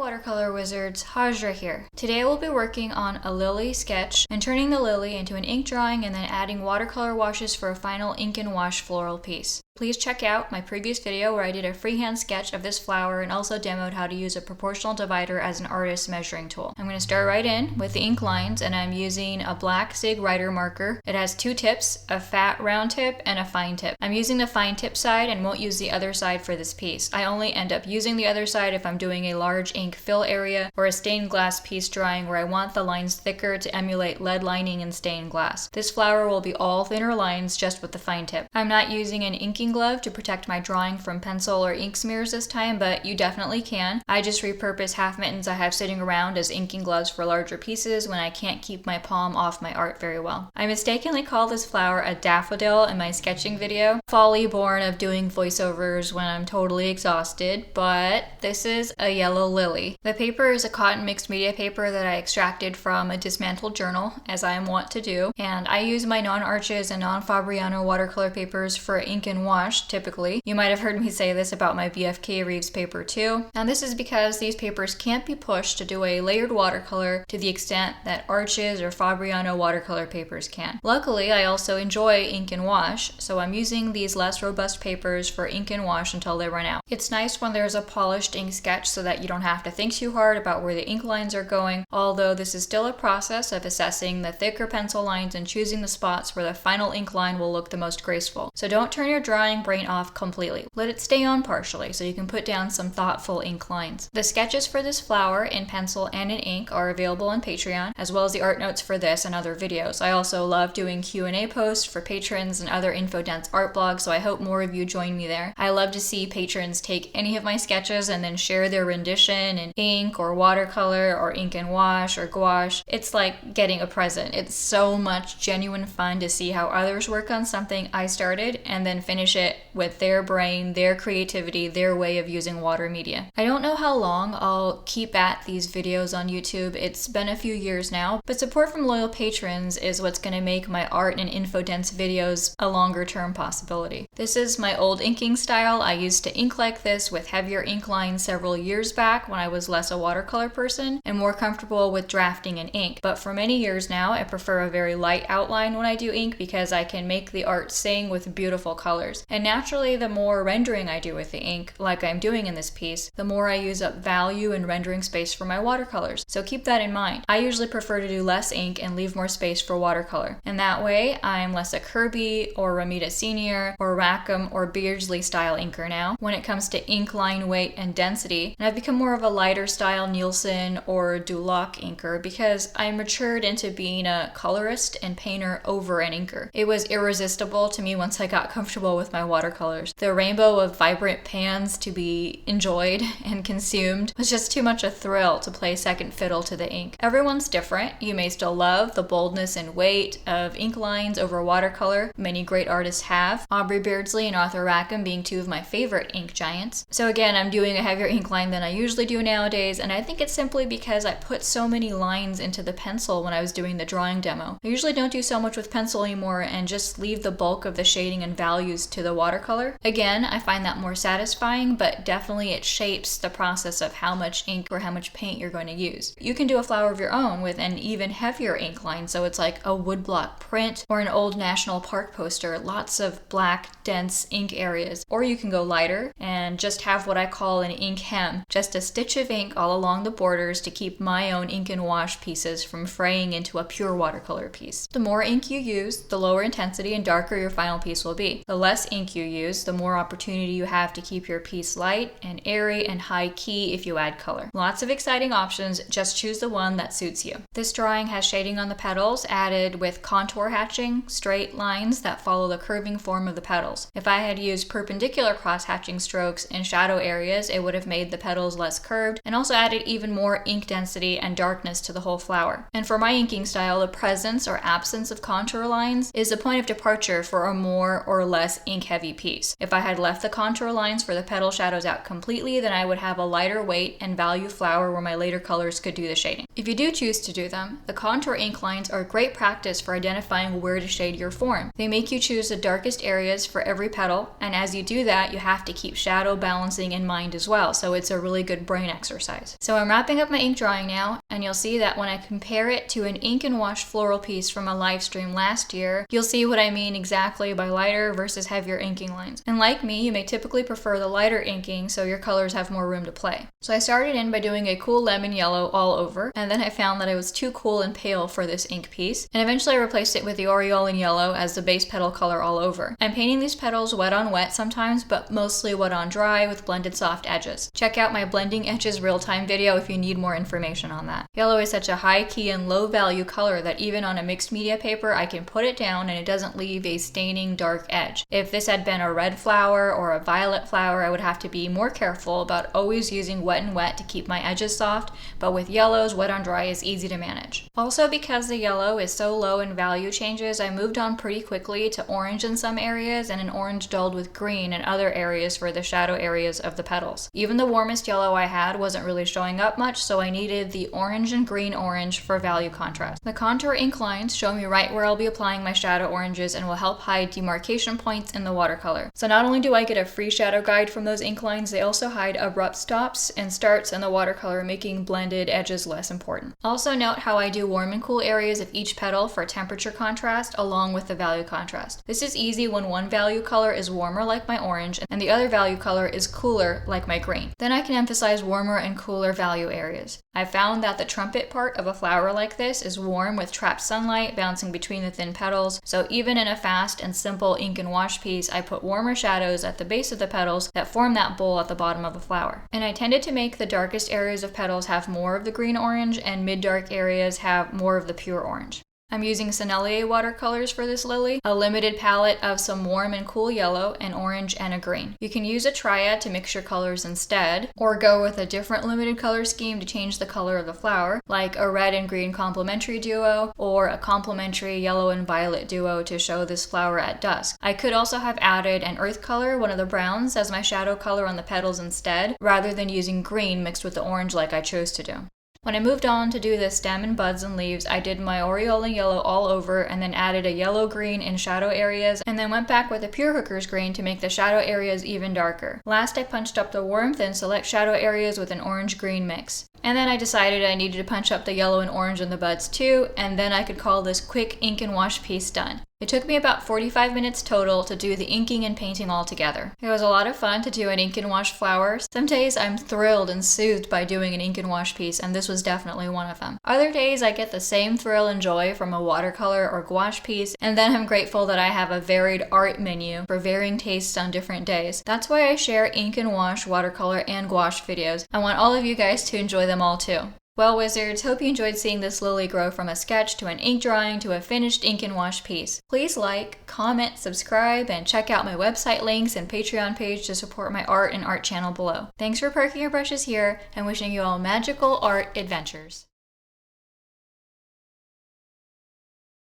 Watercolor Wizards, Hajra here. Today we'll be working on a lily sketch and turning the lily into an ink drawing and then adding watercolor washes for a final ink and wash floral piece. Please check out my previous video where I did a freehand sketch of this flower and also demoed how to use a proportional divider as an artist's measuring tool. I'm going to start right in with the ink lines, and I'm using a black Sig Writer marker. It has two tips, a fat round tip and a fine tip. I'm using the fine tip side and won't use the other side for this piece. I only end up using the other side if I'm doing a large ink fill area or a stained glass piece drawing where I want the lines thicker to emulate lead lining and stained glass. This flower will be all thinner lines just with the fine tip. I'm not using an inking glove to protect my drawing from pencil or ink smears this time, but you definitely can. I just repurpose half mittens I have sitting around as inking gloves for larger pieces when I can't keep my palm off my art very well. I mistakenly called this flower a daffodil in my sketching video, folly born of doing voiceovers when I'm totally exhausted, but this is a yellow lily. The paper is a cotton mixed media paper that I extracted from a dismantled journal, as I am wont to do, and I use my non-Arches and non-Fabriano watercolor papers for ink and wash typically. You might have heard me say this about my BFK Reeves paper too, and this is because these papers can't be pushed to do a layered watercolor to the extent that Arches or Fabriano watercolor papers can. Luckily, I also enjoy ink and wash, so I'm using these less robust papers for ink and wash until they run out. It's nice when there's a polished ink sketch so that you don't have to think too hard about where the ink lines are going, although this is still a process of assessing the thicker pencil lines and choosing the spots where the final ink line will look the most graceful. So don't turn your drawing brain off completely. Let it stay on partially so you can put down some thoughtful ink lines. The sketches for this flower in pencil and in ink are available on Patreon, as well as the art notes for this and other videos. I also love doing Q&A posts for patrons and other info-dense art blogs, so I hope more of you join me there. I love to see patrons take any of my sketches and then share their rendition in ink or watercolor or ink and wash or gouache. It's like getting a present. It's so much genuine fun to see how others work on something I started and then finish it with their brain, their creativity, their way of using water media. I don't know how long I'll keep at these videos on YouTube. It's been a few years now, but support from loyal patrons is what's going to make my art and info-dense videos a longer term possibility. This is my old inking style. I used to ink like this with heavier ink lines several years back when I was less a watercolor person and more comfortable with drafting in ink. But for many years now, I prefer a very light outline when I do ink because I can make the art sing with beautiful colors. And naturally, the more rendering I do with the ink, like I'm doing in this piece, the more I use up value and rendering space for my watercolors. So keep that in mind. I usually prefer to do less ink and leave more space for watercolor. And that way, I'm less a Kirby or Ramita Senior or Rackham or Beardsley style inker now when it comes to ink line weight and density. And I've become more of a lighter style Nielsen or Duloc inker because I matured into being a colorist and painter over an inker. It was irresistible to me once I got comfortable with my watercolors. The rainbow of vibrant pans to be enjoyed and consumed was just too much a thrill to play second fiddle to the ink. Everyone's different. You may still love the boldness and weight of ink lines over watercolor. Many great artists have, Aubrey Beardsley and Arthur Rackham being two of my favorite ink giants. So again, I'm doing a heavier ink line than I usually do nowadays, and I think it's simply because I put so many lines into the pencil when I was doing the drawing demo. I usually don't do so much with pencil anymore and just leave the bulk of the shading and values to the watercolor. Again, I find that more satisfying, but definitely it shapes the process of how much ink or how much paint you're going to use. You can do a flower of your own with an even heavier ink line, so it's like a woodblock print or an old national park poster, lots of black, dense ink areas. Or you can go lighter and just have what I call an ink hem, just a stitch of ink all along the borders to keep my own ink and wash pieces from fraying into a pure watercolor piece. The more ink you use, the lower intensity and darker your final piece will be. The less ink you use, the more opportunity you have to keep your piece light and airy and high key if you add color. Lots of exciting options, just choose the one that suits you. This drawing has shading on the petals added with contour hatching, straight lines that follow the curving form of the petals. If I had used perpendicular cross hatching strokes in shadow areas, it would have made the petals less curved and also added even more ink density and darkness to the whole flower. And for my inking style, the presence or absence of contour lines is the point of departure for a more or less ink heavy piece. If I had left the contour lines for the petal shadows out completely, then I would have a lighter weight and value flower where my later colors could do the shading. If you do choose to do them, the contour ink lines are great practice for identifying where to shade your form. They make you choose the darkest areas for every petal, and as you do that, you have to keep shadow balancing in mind as well, so it's a really good brain exercise. So I'm wrapping up my ink drawing now, and you'll see that when I compare it to an ink and wash floral piece from a live stream last year, you'll see what I mean exactly by lighter versus heavier inking lines. And like me, you may typically prefer the lighter inking so your colors have more room to play. So I started in by doing a cool lemon yellow all over, and then I found that it was too cool and pale for this ink piece, and eventually I replaced it with the aureolin yellow as the base petal color all over. I'm painting these petals wet on wet sometimes, but mostly wet on dry with blended soft edges. Check out my blending edges real-time video if you need more information on that. Yellow is such a high key and low value color that even on a mixed media paper I can put it down and it doesn't leave a staining dark edge. If this had been a red flower or a violet flower, I would have to be more careful about always using wet and wet to keep my edges soft, but with yellows, wet on dry is easy to manage. Also, because the yellow is so low in value changes, I moved on pretty quickly to orange in some areas and an orange dulled with green in other areas for the shadow areas of the petals. Even the warmest yellow I had wasn't really showing up much, so I needed the orange and green orange for value contrast. The contour ink lines show me right where I'll be applying my shadow oranges and will help hide demarcation points in the watercolor. So not only do I get a free shadow guide from those ink lines, they also hide abrupt stops and starts in the watercolor, making blended edges less important. Also note how I do warm and cool areas of each petal for temperature contrast along with the value contrast. This is easy when one value color is warmer like my orange and the other value color is cooler like my green. Then I can emphasize warmer and cooler value areas. I found that the trumpet part of a flower like this is warm with trapped sunlight bouncing between the thin petals, so even in a fast and simple ink and wash piece, I put warmer shadows at the base of the petals that form that bowl at the bottom of the flower. And I tended to make the darkest areas of petals have more of the green-orange and mid-dark areas have more of the pure orange. I'm using Sennelier watercolors for this lily, a limited palette of some warm and cool yellow, an orange, and a green. You can use a triad to mix your colors instead, or go with a different limited color scheme to change the color of the flower, like a red and green complementary duo, or a complementary yellow and violet duo to show this flower at dusk. I could also have added an earth color, one of the browns, as my shadow color on the petals instead, rather than using green mixed with the orange like I chose to do. When I moved on to do the stem and buds and leaves, I did my aureolin yellow all over and then added a yellow-green in shadow areas and then went back with a pure hooker's green to make the shadow areas even darker. Last, I punched up the warmth and select shadow areas with an orange-green mix. And then I decided I needed to punch up the yellow and orange in the buds too, and then I could call this quick ink and wash piece done. It took me about 45 minutes total to do the inking and painting all together. It was a lot of fun to do an ink and wash flower. Some days I'm thrilled and soothed by doing an ink and wash piece, and this was definitely one of them. Other days I get the same thrill and joy from a watercolor or gouache piece, and then I'm grateful that I have a varied art menu for varying tastes on different days. That's why I share ink and wash, watercolor, and gouache videos. I want all of you guys to enjoy them all too. Well, wizards, hope you enjoyed seeing this lily grow from a sketch to an ink drawing to a finished ink and wash piece. Please like, comment, subscribe, and check out my website links and Patreon page to support my art and art channel below. Thanks for parking your brushes here, and wishing you all magical art adventures.